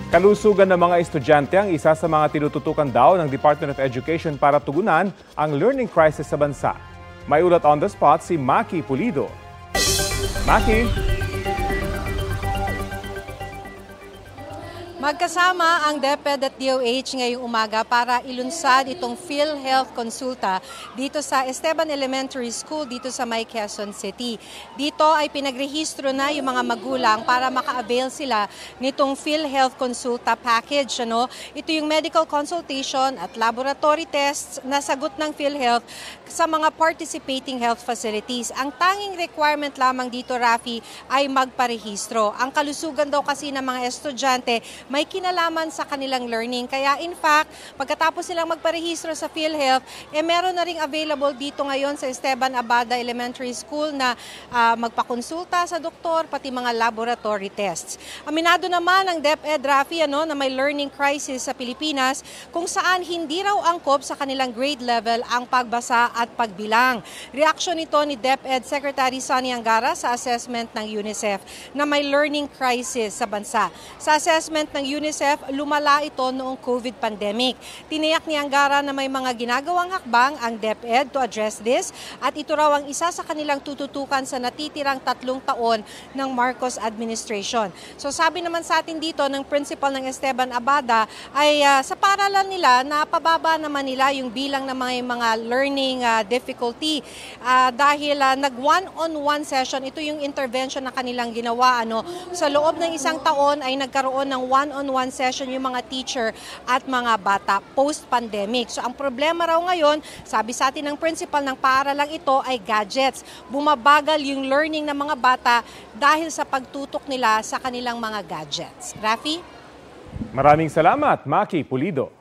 Kalusugan ng mga estudyante ang isa sa mga tinututukan daw ng Department of Education para tugunan ang learning crisis sa bansa. May ulat on the spot si Maki Pulido. Maki! Magkasama ang DepEd at DOH ngayong umaga para ilunsad itong PhilHealth Consulta dito sa Esteban Elementary School dito sa May Quezon City. Dito ay pinagrehistro na yung mga magulang para maka-avail sila nitong PhilHealth Consulta package. Ito yung medical consultation at laboratory tests na sagot ng PhilHealth sa mga participating health facilities. Ang tanging requirement lamang dito, Rafi, ay magparehistro. Ang kalusugan daw kasi ng mga estudyante may kinalaman sa kanilang learning. Kaya in fact, pagkatapos silang magparehistro sa PhilHealth, meron na ring available dito ngayon sa Esteban Abada Elementary School na magpakonsulta sa doktor, pati mga laboratory tests. Aminado naman ang DepEd, Rafi, na may learning crisis sa Pilipinas kung saan hindi raw angkop sa kanilang grade level ang pagbasa at pagbilang. Reaksyon nito ni DepEd Secretary Sonny Angara sa assessment ng UNICEF na may learning crisis sa bansa. Sa assessment ng UNICEF, lumala ito noong COVID pandemic. Tiniyak ni Angara na may mga ginagawang hakbang ang DepEd to address this at ito raw ang isa sa kanilang tututukan sa natitirang 3 taon ng Marcos administration. So sabi naman sa atin dito ng principal ng Esteban Abada ay sa paralan nila napababa naman nila yung bilang ng mga learning difficulty dahil nag one-on-one session, ito yung intervention na kanilang ginawa. Sa loob ng 1 taon ay nagkaroon ng one-on-one session yung mga teacher at mga bata post-pandemic. So ang problema raw ngayon, sabi sa atin ng principal ng paaralang ito ay gadgets. Bumabagal yung learning ng mga bata dahil sa pagtutok nila sa kanilang mga gadgets. Rafi? Maraming salamat, Maki Pulido.